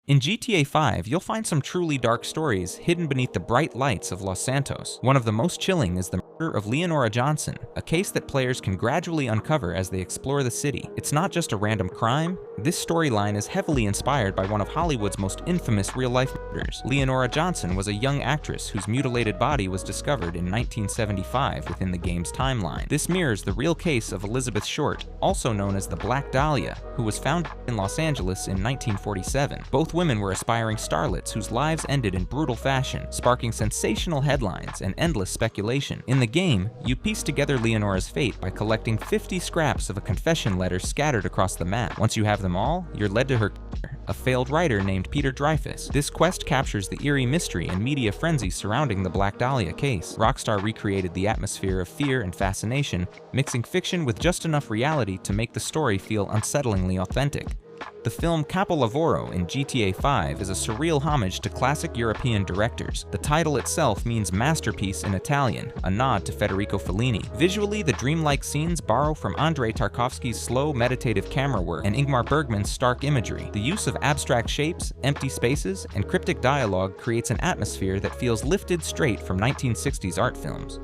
In GTA 5, you'll find some truly dark stories hidden beneath the bright lights of Los Santos. One of the most chilling is the murder of Leonora Johnson, a case that players can gradually uncover as they explore the city. It's not just a random crime. This storyline is heavily inspired by one of Hollywood's most infamous real-life murders. Leonora Johnson was a young actress whose mutilated body was discovered in 1975 within the game's timeline. This mirrors the real case of Elizabeth Short, also known as the Black Dahlia, who was found in Los Angeles in 1947. Both women were aspiring starlets whose lives ended in brutal fashion, sparking sensational headlines and endless speculation. In the game, you piece together Leonora's fate by collecting 50 scraps of a confession letter scattered across the map. Once you have them all, you're led to her killer, a failed writer named Peter Dreyfuss. This quest captures the eerie mystery and media frenzy surrounding the Black Dahlia case. Rockstar recreated the atmosphere of fear and fascination, mixing fiction with just enough reality to make the story feel unsettlingly authentic. The film Capolavoro in GTA 5 is a surreal homage to classic European directors. The title itself means masterpiece in Italian, a nod to Federico Fellini. Visually, the dreamlike scenes borrow from Andrei Tarkovsky's slow, meditative camera work and Ingmar Bergman's stark imagery. The use of abstract shapes, empty spaces, and cryptic dialogue creates an atmosphere that feels lifted straight from 1960s art films.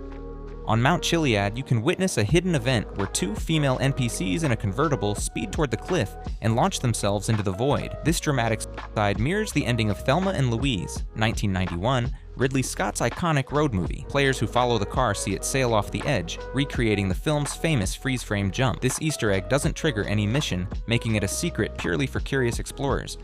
On Mount Chiliad, you can witness a hidden event where two female NPCs in a convertible speed toward the cliff and launch themselves into the void. This dramatic side mirrors the ending of Thelma and Louise, 1991, Ridley Scott's iconic road movie. Players who follow the car see it sail off the edge, recreating the film's famous freeze-frame jump. This Easter egg doesn't trigger any mission, making it a secret purely for curious explorers.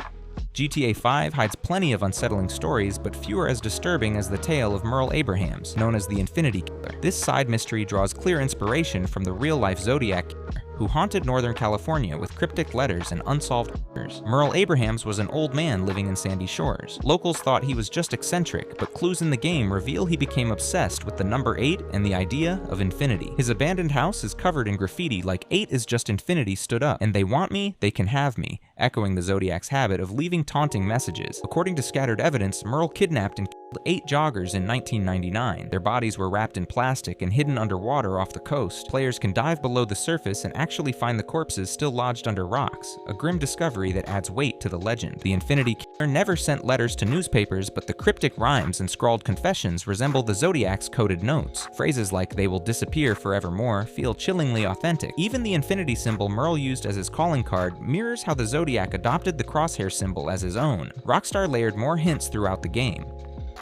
GTA 5 hides plenty of unsettling stories, but few are as disturbing as the tale of Merle Abrahams, known as the Infinity Killer. This side mystery draws clear inspiration from the real-life Zodiac Killer, who haunted Northern California with cryptic letters and unsolved murders. Merle Abrahams was an old man living in Sandy Shores. Locals thought he was just eccentric, but clues in the game reveal he became obsessed with the number 8 and the idea of infinity. His abandoned house is covered in graffiti like 8 is just infinity stood up, and they want me, they can have me, echoing the Zodiac's habit of leaving taunting messages. According to scattered evidence, Merle kidnapped and killed 8 joggers in 1999. Their bodies were wrapped in plastic and hidden underwater off the coast. Players can dive below the surface and actually find the corpses still lodged under rocks, a grim discovery that adds weight to the legend. The Infinity Killer never sent letters to newspapers, but the cryptic rhymes and scrawled confessions resemble the Zodiac's coded notes. Phrases like "they will disappear forevermore" feel chillingly authentic. Even the infinity symbol Merle used as his calling card mirrors how the Zodiac adopted the crosshair symbol as his own. Rockstar layered more hints throughout the game.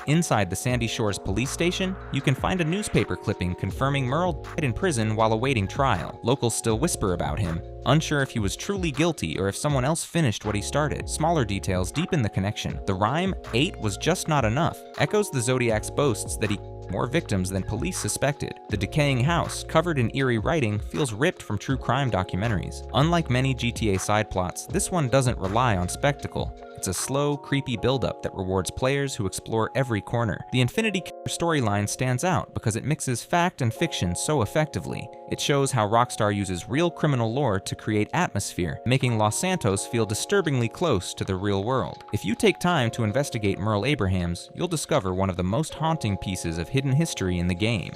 Inside the Sandy Shores police station, you can find a newspaper clipping confirming Merle died in prison while awaiting trial. Locals still whisper about him, unsure if he was truly guilty or if someone else finished what he started. Smaller details deepen the connection. The rhyme, 8 was just not enough, echoes the Zodiac's boasts that he more victims than police suspected. The decaying house, covered in eerie writing, feels ripped from true crime documentaries. Unlike many GTA side plots, this one doesn't rely on spectacle. It's a slow, creepy build-up that rewards players who explore every corner. The Infinity Killer storyline stands out because it mixes fact and fiction so effectively. It shows how Rockstar uses real criminal lore to create atmosphere, making Los Santos feel disturbingly close to the real world. If you take time to investigate Merle Abrahams, you'll discover one of the most haunting pieces of hidden history in the game.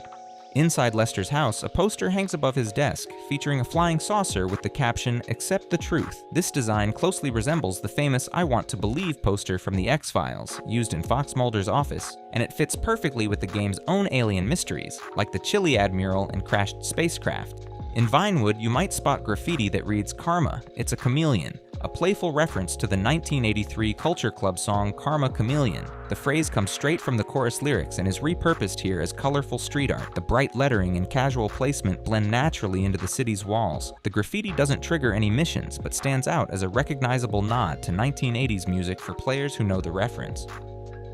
Inside Lester's house, a poster hangs above his desk, featuring a flying saucer with the caption, "Accept the truth." This design closely resembles the famous "I Want to Believe" poster from the X-Files, used in Fox Mulder's office, and it fits perfectly with the game's own alien mysteries, like the Chiliad mural and crashed spacecraft. In Vinewood, you might spot graffiti that reads, "Karma, it's a chameleon," a playful reference to the 1983 Culture Club song Karma Chameleon. The phrase comes straight from the chorus lyrics and is repurposed here as colorful street art. The bright lettering and casual placement blend naturally into the city's walls. The graffiti doesn't trigger any missions, but stands out as a recognizable nod to 1980s music for players who know the reference.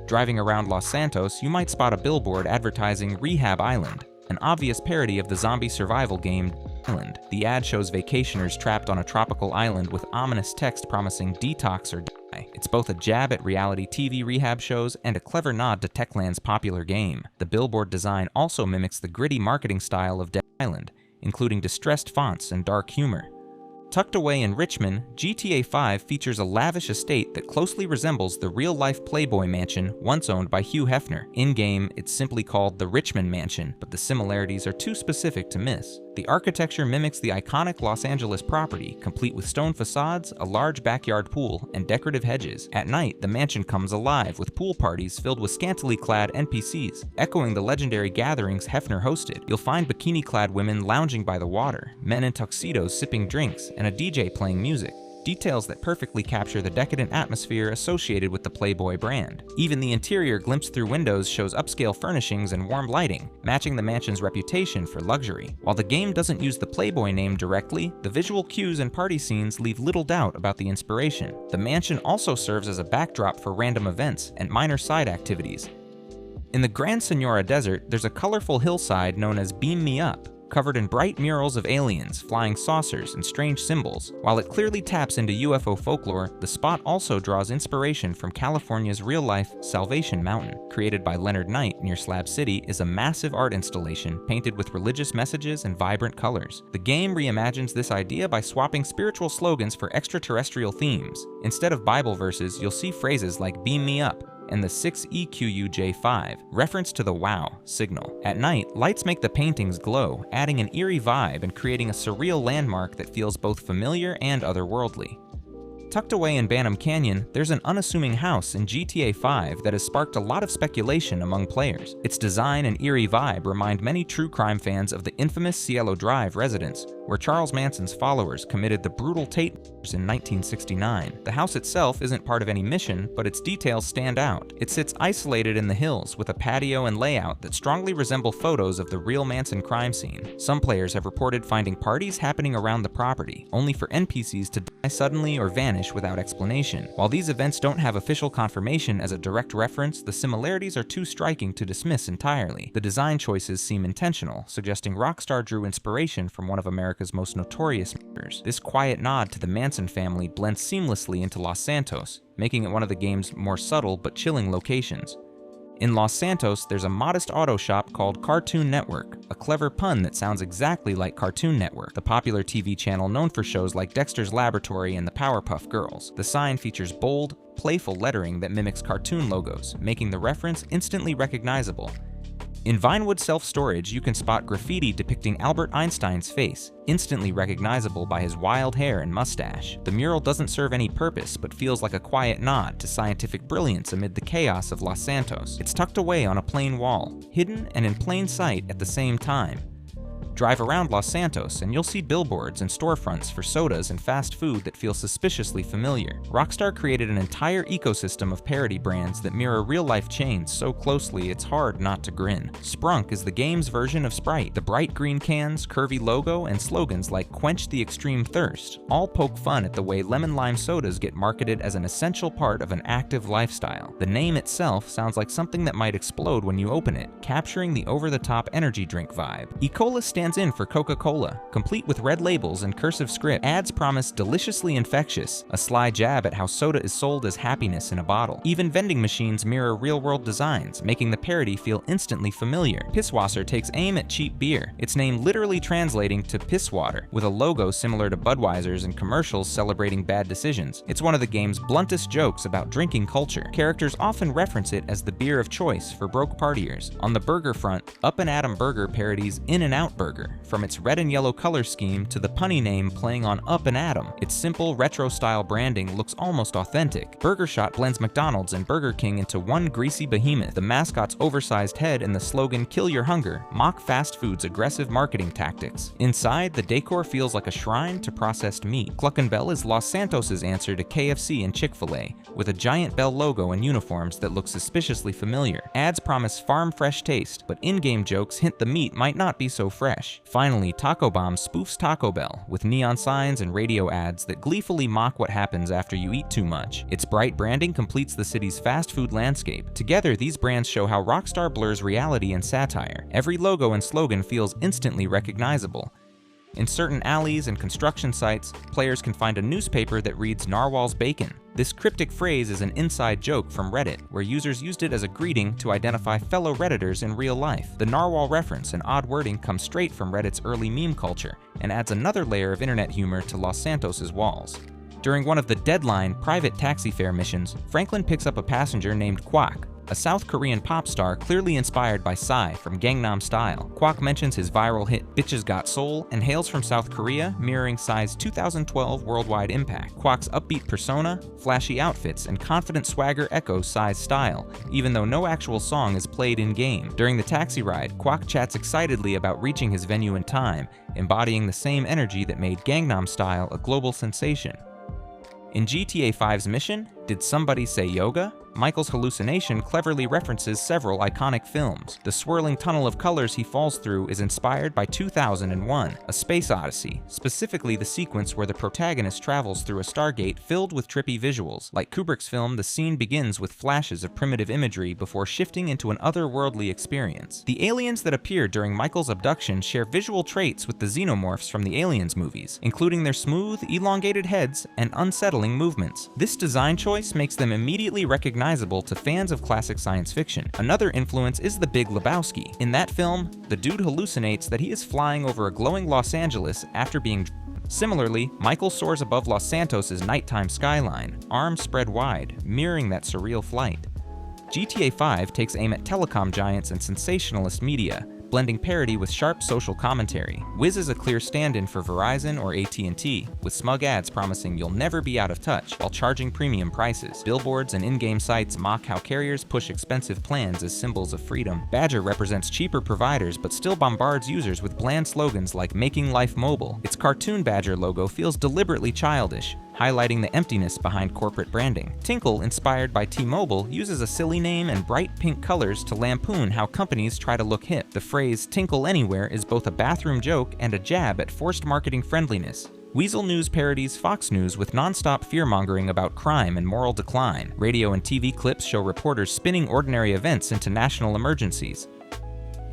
Driving around Los Santos, you might spot a billboard advertising Rehab Island, an obvious parody of the zombie survival game Island. The ad shows vacationers trapped on a tropical island with ominous text promising detox or die. It's both a jab at reality TV rehab shows and a clever nod to Techland's popular game. The billboard design also mimics the gritty marketing style of Dead Island, including distressed fonts and dark humor. Tucked away in Richmond, GTA 5 features a lavish estate that closely resembles the real-life Playboy mansion once owned by Hugh Hefner. In-game, it's simply called the Richmond Mansion, but the similarities are too specific to miss. The architecture mimics the iconic Los Angeles property, complete with stone facades, a large backyard pool, and decorative hedges. At night, the mansion comes alive with pool parties filled with scantily clad NPCs, echoing the legendary gatherings Hefner hosted. You'll find bikini-clad women lounging by the water, men in tuxedos sipping drinks, and a DJ playing music. Details that perfectly capture the decadent atmosphere associated with the Playboy brand. Even the interior glimpsed through windows shows upscale furnishings and warm lighting, matching the mansion's reputation for luxury. While the game doesn't use the Playboy name directly, the visual cues and party scenes leave little doubt about the inspiration. The mansion also serves as a backdrop for random events and minor side activities. In the Gran Senora Desert, there's a colorful hillside known as Beam Me Up, covered in bright murals of aliens, flying saucers, and strange symbols. While it clearly taps into UFO folklore, the spot also draws inspiration from California's real-life Salvation Mountain. Created by Leonard Knight near Slab City, is a massive art installation painted with religious messages and vibrant colors. The game reimagines this idea by swapping spiritual slogans for extraterrestrial themes. Instead of Bible verses, you'll see phrases like "Beam me up" and the 6EQUJ5, reference to the WOW signal. At night, lights make the paintings glow, adding an eerie vibe and creating a surreal landmark that feels both familiar and otherworldly. Tucked away in Banham Canyon, there's an unassuming house in GTA 5 that has sparked a lot of speculation among players. Its design and eerie vibe remind many true crime fans of the infamous Cielo Drive residence, where Charles Manson's followers committed the brutal Tate murders in 1969. The house itself isn't part of any mission, but its details stand out. It sits isolated in the hills with a patio and layout that strongly resemble photos of the real Manson crime scene. Some players have reported finding parties happening around the property, only for NPCs to die suddenly or vanish without explanation. While these events don't have official confirmation as a direct reference, the similarities are too striking to dismiss entirely. The design choices seem intentional, suggesting Rockstar drew inspiration from one of America's most notorious murders. This quiet nod to the Manson family blends seamlessly into Los Santos, making it one of the game's more subtle but chilling locations. In Los Santos, there's a modest auto shop called Cartoon Network, a clever pun that sounds exactly like Cartoon Network, the popular TV channel known for shows like Dexter's Laboratory and the Powerpuff Girls. The sign features bold, playful lettering that mimics cartoon logos, making the reference instantly recognizable. In Vinewood Self-Storage, you can spot graffiti depicting Albert Einstein's face, instantly recognizable by his wild hair and mustache. The mural doesn't serve any purpose, but feels like a quiet nod to scientific brilliance amid the chaos of Los Santos. It's tucked away on a plain wall, hidden and in plain sight at the same time. Drive around Los Santos and you'll see billboards and storefronts for sodas and fast food that feel suspiciously familiar. Rockstar created an entire ecosystem of parody brands that mirror real-life chains so closely it's hard not to grin. Sprunk is the game's version of Sprite. The bright green cans, curvy logo, and slogans like "Quench the Extreme Thirst" all poke fun at the way lemon lime sodas get marketed as an essential part of an active lifestyle. The name itself sounds like something that might explode when you open it, capturing the over-the-top energy drink vibe. E-Cola stands in for Coca-Cola, complete with red labels and cursive script. Ads promise deliciously infectious, a sly jab at how soda is sold as happiness in a bottle. Even vending machines mirror real-world designs, making the parody feel instantly familiar. Pisswasser takes aim at cheap beer, its name literally translating to piss water, with a logo similar to Budweiser's and commercials celebrating bad decisions. It's one of the game's bluntest jokes about drinking culture. Characters often reference it as the beer of choice for broke partiers. On the burger front, Up and Atom Burger parodies In-N-Out Burger, from its red and yellow color scheme to the punny name playing on Up and Atom. Its simple, retro-style branding looks almost authentic. Burger Shot blends McDonald's and Burger King into one greasy behemoth. The mascot's oversized head and the slogan "Kill Your Hunger" mock fast food's aggressive marketing tactics. Inside, the decor feels like a shrine to processed meat. Cluck and Bell is Los Santos' answer to KFC and Chick-fil-A, with a giant bell logo and uniforms that look suspiciously familiar. Ads promise farm-fresh taste, but in-game jokes hint the meat might not be so fresh. Finally, Taco Bomb spoofs Taco Bell with neon signs and radio ads that gleefully mock what happens after you eat too much. Its bright branding completes the city's fast food landscape. Together, these brands show how Rockstar blurs reality and satire. Every logo and slogan feels instantly recognizable. In certain alleys and construction sites, players can find a newspaper that reads "Narwhal's Bacon." This cryptic phrase is an inside joke from Reddit, where users used it as a greeting to identify fellow Redditors in real life. The narwhal reference and odd wording come straight from Reddit's early meme culture, and adds another layer of internet humor to Los Santos' walls. During one of the Deadline private taxi fare missions, Franklin picks up a passenger named Quack, a South Korean pop star clearly inspired by Psy from Gangnam Style. Kwak mentions his viral hit Bitches Got Soul and hails from South Korea, mirroring Psy's 2012 worldwide impact. Kwak's upbeat persona, flashy outfits, and confident swagger echo Psy's style, even though no actual song is played in-game. During the taxi ride, Kwak chats excitedly about reaching his venue in time, embodying the same energy that made Gangnam Style a global sensation. In GTA 5's mission, Did Somebody Say Yoga? Michael's hallucination cleverly references several iconic films. The swirling tunnel of colors he falls through is inspired by 2001, A Space Odyssey, specifically the sequence where the protagonist travels through a stargate filled with trippy visuals. Like Kubrick's film, the scene begins with flashes of primitive imagery before shifting into an otherworldly experience. The aliens that appear during Michael's abduction share visual traits with the xenomorphs from the Aliens movies, including their smooth, elongated heads and unsettling movements. This design choice makes them immediately recognizable to fans of classic science fiction. Another influence is The Big Lebowski. In that film, the dude hallucinates that he is flying over a glowing Los Angeles after being Similarly, Michael soars above Los Santos' nighttime skyline, arms spread wide, mirroring that surreal flight. GTA 5 takes aim at telecom giants and sensationalist media, blending parody with sharp social commentary. Wiz is a clear stand-in for Verizon or AT&T, with smug ads promising you'll never be out of touch while charging premium prices. Billboards and in-game sites mock how carriers push expensive plans as symbols of freedom. Badger represents cheaper providers but still bombards users with bland slogans like "Making Life Mobile." Its cartoon Badger logo feels deliberately childish, highlighting the emptiness behind corporate branding. Tinkle, inspired by T-Mobile, uses a silly name and bright pink colors to lampoon how companies try to look hip. The phrase "Tinkle Anywhere" is both a bathroom joke and a jab at forced marketing friendliness. Weasel News parodies Fox News with non-stop fear-mongering about crime and moral decline. Radio and TV clips show reporters spinning ordinary events into national emergencies.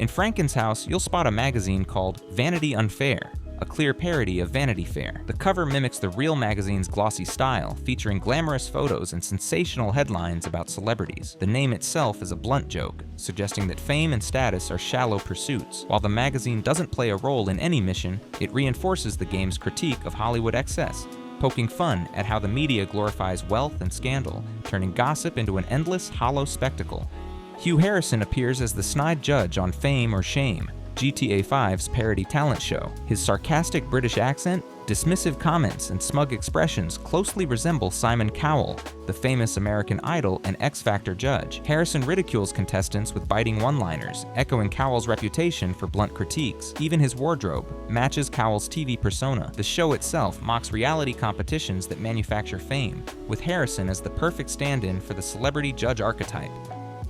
In Franken's house, you'll spot a magazine called Vanity Unfair, a clear parody of Vanity Fair. The cover mimics the Real magazine's glossy style, featuring glamorous photos and sensational headlines about celebrities. The name itself is a blunt joke, suggesting that fame and status are shallow pursuits. While the magazine doesn't play a role in any mission, it reinforces the game's critique of Hollywood excess, poking fun at how the media glorifies wealth and scandal, turning gossip into an endless, hollow spectacle. Hugh Harrison appears as the snide judge on Fame or Shame, GTA 5's parody talent show. His sarcastic British accent, dismissive comments, and smug expressions closely resemble Simon Cowell, the famous American Idol and X Factor judge. Harrison ridicules contestants with biting one-liners, echoing Cowell's reputation for blunt critiques. Even his wardrobe matches Cowell's TV persona. The show itself mocks reality competitions that manufacture fame, with Harrison as the perfect stand-in for the celebrity judge archetype.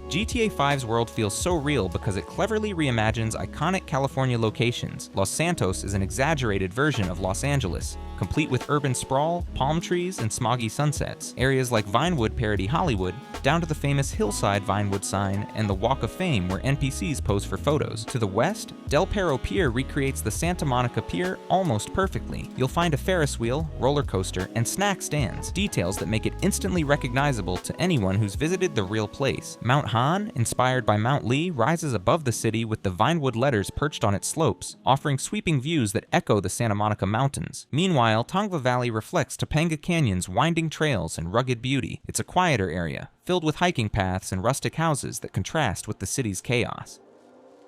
GTA 5's world feels so real because it cleverly reimagines iconic California locations. Los Santos is an exaggerated version of Los Angeles, complete with urban sprawl, palm trees, and smoggy sunsets. Areas like Vinewood parody Hollywood, down to the famous hillside Vinewood sign and the Walk of Fame where NPCs pose for photos. To the west, Del Perro Pier recreates the Santa Monica Pier almost perfectly. You'll find a Ferris wheel, roller coaster, and snack stands, details that make it instantly recognizable to anyone who's visited the real place. Mount Han, inspired by Mount Lee, rises above the city with the Vinewood letters perched on its slopes, offering sweeping views that echo the Santa Monica Mountains. Meanwhile, Tongva Valley reflects Topanga Canyon's winding trails and rugged beauty. It's a quieter area, filled with hiking paths and rustic houses that contrast with the city's chaos.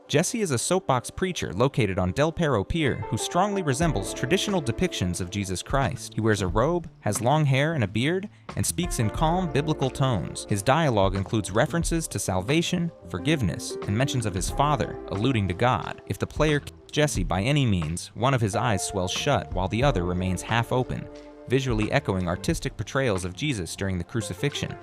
Jesse is a soapbox preacher located on Del Perro Pier who strongly resembles traditional depictions of Jesus Christ. He wears a robe, has long hair and a beard, and speaks in calm biblical tones. His dialogue includes references to salvation, forgiveness, and mentions of his Father, alluding to God. If the player kills Jesse by any means, one of his eyes swells shut while the other remains half open, visually echoing artistic portrayals of Jesus during the crucifixion.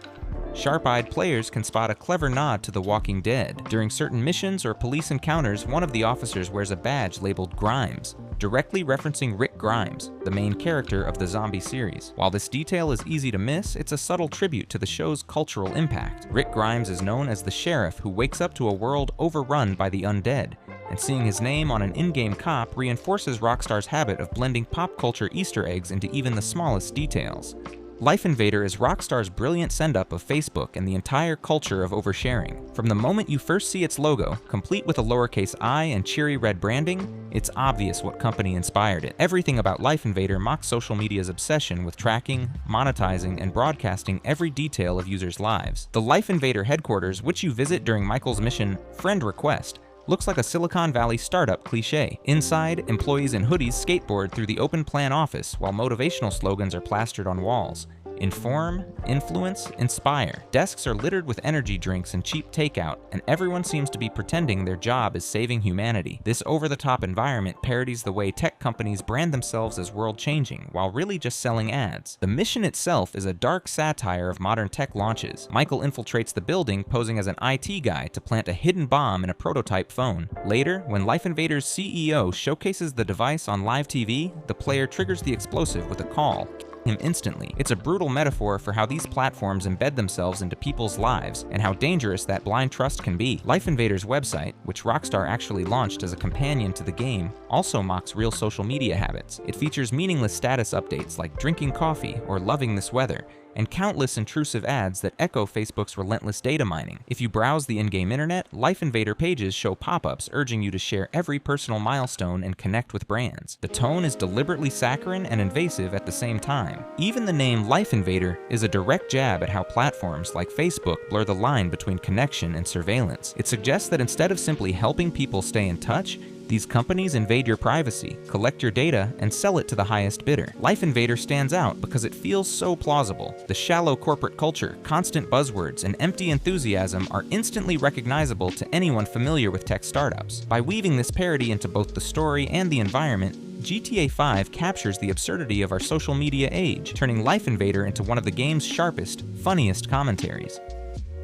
Sharp-eyed players can spot a clever nod to The Walking Dead. During certain missions or police encounters, one of the officers wears a badge labeled Grimes, directly referencing Rick Grimes, the main character of the zombie series. While this detail is easy to miss, it's a subtle tribute to the show's cultural impact. Rick Grimes is known as the sheriff who wakes up to a world overrun by the undead, and seeing his name on an in-game cop reinforces Rockstar's habit of blending pop culture Easter eggs into even the smallest details. Life Invader is Rockstar's brilliant send-up of Facebook and the entire culture of oversharing. From the moment you first see its logo, complete with a lowercase I and cheery red branding, it's obvious what company inspired it. Everything about Life Invader mocks social media's obsession with tracking, monetizing, and broadcasting every detail of users' lives. The Life Invader headquarters, which you visit during Michael's mission, Friend Request, looks like a Silicon Valley startup cliché. Inside, employees in hoodies skateboard through the open plan office while motivational slogans are plastered on walls. Inform, influence, inspire. Desks are littered with energy drinks and cheap takeout, and everyone seems to be pretending their job is saving humanity. This over-the-top environment parodies the way tech companies brand themselves as world-changing, while really just selling ads. The mission itself is a dark satire of modern tech launches. Michael infiltrates the building posing as an IT guy to plant a hidden bomb in a prototype phone. Later, when Life Invader's CEO showcases the device on live TV, the player triggers the explosive with a call him instantly. It's a brutal metaphor for how these platforms embed themselves into people's lives and how dangerous that blind trust can be. Life Invader's website, which Rockstar actually launched as a companion to the game, also mocks real social media habits. It features meaningless status updates like drinking coffee or loving this weather, and countless intrusive ads that echo Facebook's relentless data mining. If you browse the in-game internet, Life Invader pages show pop-ups urging you to share every personal milestone and connect with brands. The tone is deliberately saccharine and invasive at the same time. Even the name Life Invader is a direct jab at how platforms like Facebook blur the line between connection and surveillance. It suggests that instead of simply helping people stay in touch, these companies invade your privacy, collect your data, and sell it to the highest bidder. Life Invader stands out because it feels so plausible. The shallow corporate culture, constant buzzwords, and empty enthusiasm are instantly recognizable to anyone familiar with tech startups. By weaving this parody into both the story and the environment, GTA 5 captures the absurdity of our social media age, turning Life Invader into one of the game's sharpest, funniest commentaries.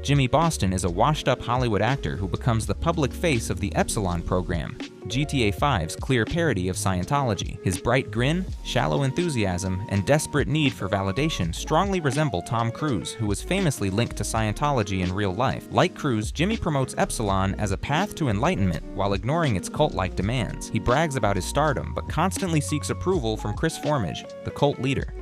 Jimmy Boston is a washed-up Hollywood actor who becomes the public face of the Epsilon program, GTA 5's clear parody of Scientology. His bright grin, shallow enthusiasm, and desperate need for validation strongly resemble Tom Cruise, who was famously linked to Scientology in real life. Like Cruise, Jimmy promotes Epsilon as a path to enlightenment while ignoring its cult-like demands. He brags about his stardom, but constantly seeks approval from Chris Formage, the cult leader.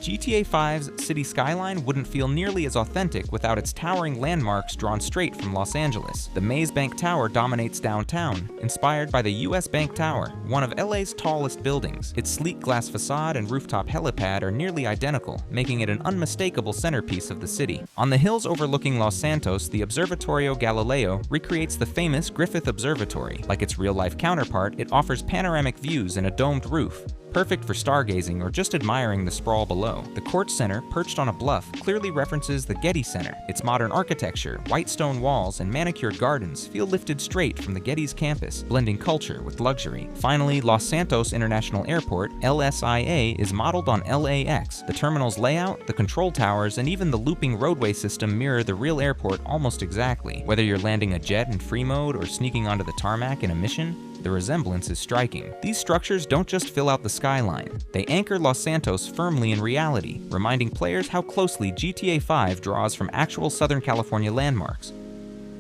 GTA 5's city skyline wouldn't feel nearly as authentic without its towering landmarks drawn straight from Los Angeles. The Maze Bank Tower dominates downtown, inspired by the US Bank Tower, one of LA's tallest buildings. Its sleek glass facade and rooftop helipad are nearly identical, making it an unmistakable centerpiece of the city. On the hills overlooking Los Santos, the Observatorio Galileo recreates the famous Griffith Observatory. Like its real-life counterpart, it offers panoramic views and a domed roof, perfect for stargazing or just admiring the sprawl below. The Court Center, perched on a bluff, clearly references the Getty Center. Its modern architecture, white stone walls, and manicured gardens feel lifted straight from the Getty's campus, blending culture with luxury. Finally, Los Santos International Airport, LSIA, is modeled on LAX. The terminal's layout, the control towers, and even the looping roadway system mirror the real airport almost exactly. Whether you're landing a jet in free mode or sneaking onto the tarmac in a mission, the resemblance is striking. These structures don't just fill out the skyline, they anchor Los Santos firmly in reality, reminding players how closely GTA 5 draws from actual Southern California landmarks.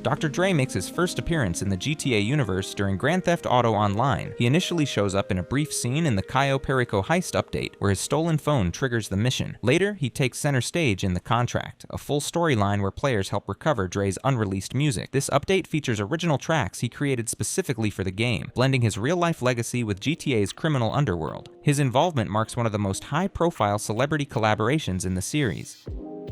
Dr. Dre makes his first appearance in the GTA universe during Grand Theft Auto Online. He initially shows up in a brief scene in the Cayo Perico heist update, where his stolen phone triggers the mission. Later, he takes center stage in The Contract, a full storyline where players help recover Dre's unreleased music. This update features original tracks he created specifically for the game, blending his real-life legacy with GTA's criminal underworld. His involvement marks one of the most high-profile celebrity collaborations in the series.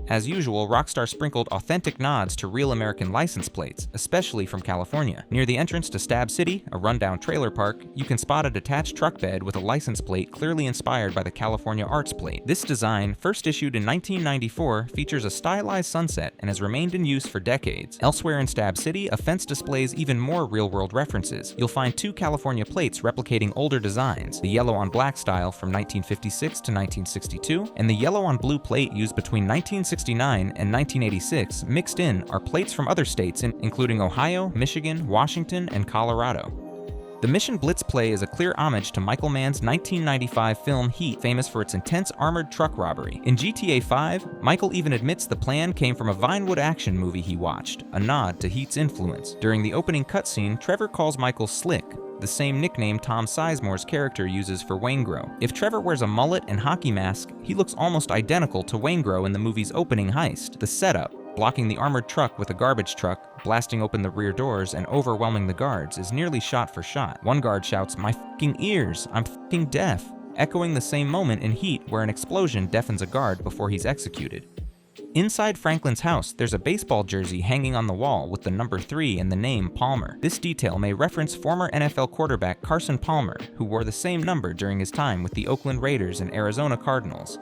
As usual, Rockstar sprinkled authentic nods to real American license plates, especially from California. Near the entrance to Stab City, a rundown trailer park, you can spot a detached truck bed with a license plate clearly inspired by the California Arts Plate. This design, first issued in 1994, features a stylized sunset and has remained in use for decades. Elsewhere in Stab City, a fence displays even more real-world references. You'll find two California plates replicating older designs, the yellow-on-black style from 1956 to 1962, and the yellow-on-blue plate used between 1969 and 1986. Mixed in are plates from other states including Ohio, Michigan, Washington, and Colorado. The Mission Blitz play is a clear homage to Michael Mann's 1995 film Heat, famous for its intense armored truck robbery. In GTA 5, Michael even admits the plan came from a Vinewood action movie he watched, a nod to Heat's influence. During the opening cutscene, Trevor calls Michael slick, the same nickname Tom Sizemore's character uses for Waingro. If Trevor wears a mullet and hockey mask, he looks almost identical to Waingro in the movie's opening heist. The setup, blocking the armored truck with a garbage truck, blasting open the rear doors, and overwhelming the guards, is nearly shot for shot. One guard shouts, "My fucking ears, I'm fucking deaf," echoing the same moment in Heat where an explosion deafens a guard before he's executed. Inside Franklin's house, there's a baseball jersey hanging on the wall with the number 3 and the name Palmer. This detail may reference former NFL quarterback Carson Palmer, who wore the same number during his time with the Oakland Raiders and Arizona Cardinals.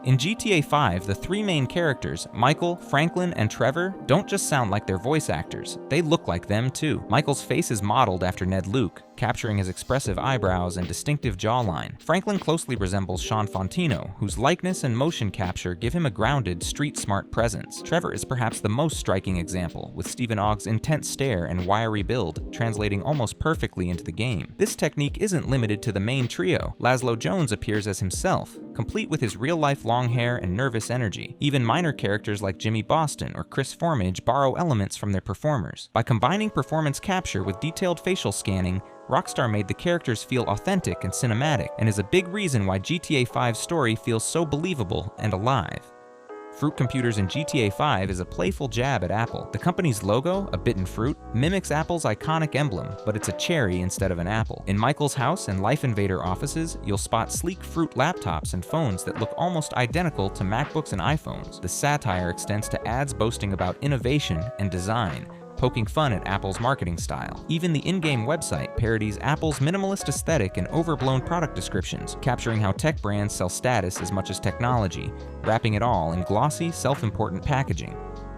In GTA 5, the 3 main characters, Michael, Franklin, and Trevor, don't just sound like their voice actors, they look like them too. Michael's face is modeled after Ned Luke, capturing his expressive eyebrows and distinctive jawline. Franklin closely resembles Sean Fontino, whose likeness and motion capture give him a grounded, street-smart presence. Trevor is perhaps the most striking example, with Stephen Ogg's intense stare and wiry build translating almost perfectly into the game. This technique isn't limited to the main trio. Laszlo Jones appears as himself, complete with his real-life long hair and nervous energy. Even minor characters like Jimmy Boston or Chris Formage borrow elements from their performers. By combining performance capture with detailed facial scanning, Rockstar made the characters feel authentic and cinematic, and is a big reason why GTA 5's story feels so believable and alive. Fruit Computers in GTA 5 is a playful jab at Apple. The company's logo, a bitten fruit, mimics Apple's iconic emblem, but it's a cherry instead of an apple. In Michael's house and Life Invader offices, you'll spot sleek Fruit laptops and phones that look almost identical to MacBooks and iPhones. The satire extends to ads boasting about innovation and design, poking fun at Apple's marketing style. Even the in-game website parodies Apple's minimalist aesthetic and overblown product descriptions, capturing how tech brands sell status as much as technology, wrapping it all in glossy, self-important packaging.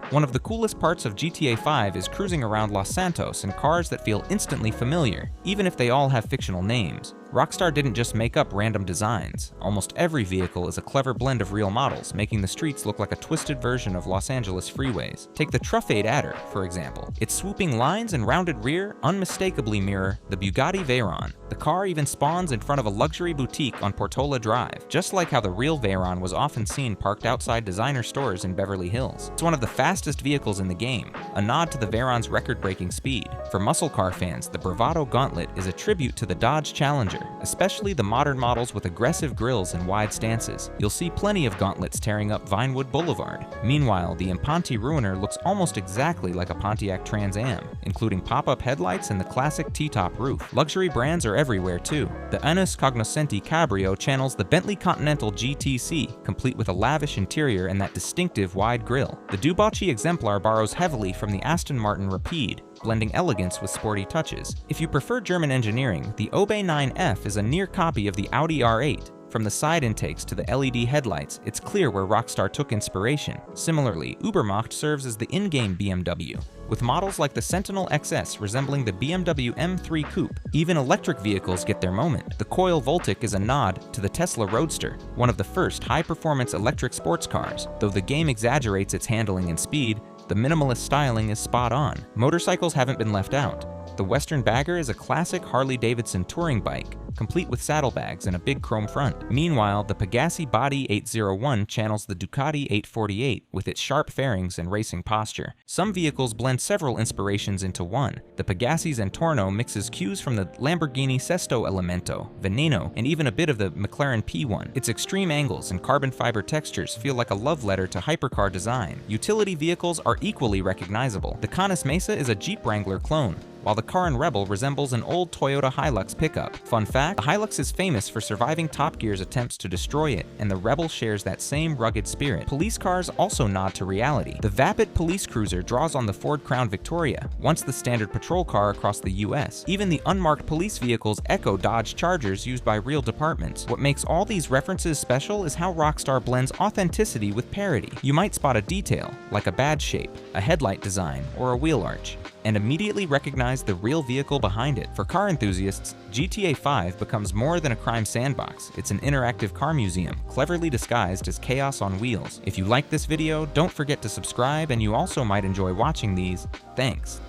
One of the coolest parts of GTA 5 is cruising around Los Santos in cars that feel instantly familiar, even if they all have fictional names. Rockstar didn't just make up random designs. Almost every vehicle is a clever blend of real models, making the streets look like a twisted version of Los Angeles freeways. Take the Truffade Adder, for example. Its swooping lines and rounded rear unmistakably mirror the Bugatti Veyron. The car even spawns in front of a luxury boutique on Portola Drive, just like how the real Veyron was often seen parked outside designer stores in Beverly Hills. It's one of the fastest vehicles in the game, a nod to the Veyron's record-breaking speed. For muscle car fans, the Bravado Gauntlet is a tribute to the Dodge Challenger, especially the modern models with aggressive grills and wide stances. You'll see plenty of gauntlets tearing up Vinewood Boulevard. Meanwhile, the Impanti Ruiner looks almost exactly like a Pontiac Trans Am, including pop-up headlights and the classic T-top roof. Luxury brands are everywhere too. The Anus Cognoscenti Cabrio channels the Bentley Continental GTC, complete with a lavish interior and that distinctive wide grille. The Dubocci Exemplar borrows heavily from the Aston Martin Rapide, blending elegance with sporty touches. If you prefer German engineering, the Obey 9F is a near copy of the Audi R8. From the side intakes to the LED headlights, it's clear where Rockstar took inspiration. Similarly, Ubermacht serves as the in-game BMW, with models like the Sentinel XS resembling the BMW M3 Coupe. Even electric vehicles get their moment. The Coil Voltic is a nod to the Tesla Roadster, one of the first high-performance electric sports cars. Though the game exaggerates its handling and speed, the minimalist styling is spot on. Motorcycles haven't been left out. The Western Bagger is a classic Harley-Davidson touring bike, complete with saddlebags and a big chrome front. Meanwhile, the Pegassi Body 801 channels the Ducati 848 with its sharp fairings and racing posture. Some vehicles blend several inspirations into one. The Pegassi's Entorno mixes cues from the Lamborghini Sesto Elemento, Veneno, and even a bit of the McLaren P1. Its extreme angles and carbon fiber textures feel like a love letter to hypercar design. Utility vehicles are equally recognizable. The Canis Mesa is a Jeep Wrangler clone, while the Karin Rebel resembles an old Toyota Hilux pickup. Fun fact, the Hilux is famous for surviving Top Gear's attempts to destroy it, and the Rebel shares that same rugged spirit. Police cars also nod to reality. The Vapid police cruiser draws on the Ford Crown Victoria, once the standard patrol car across the US. Even the unmarked police vehicles echo Dodge Chargers used by real departments. What makes all these references special is how Rockstar blends authenticity with parody. You might spot a detail, like a badge shape, a headlight design, or a wheel arch, and immediately recognize the real vehicle behind it. For car enthusiasts, GTA 5 becomes more than a crime sandbox. It's an interactive car museum, cleverly disguised as chaos on wheels. If you like this video, don't forget to subscribe, and you also might enjoy watching these. Thanks.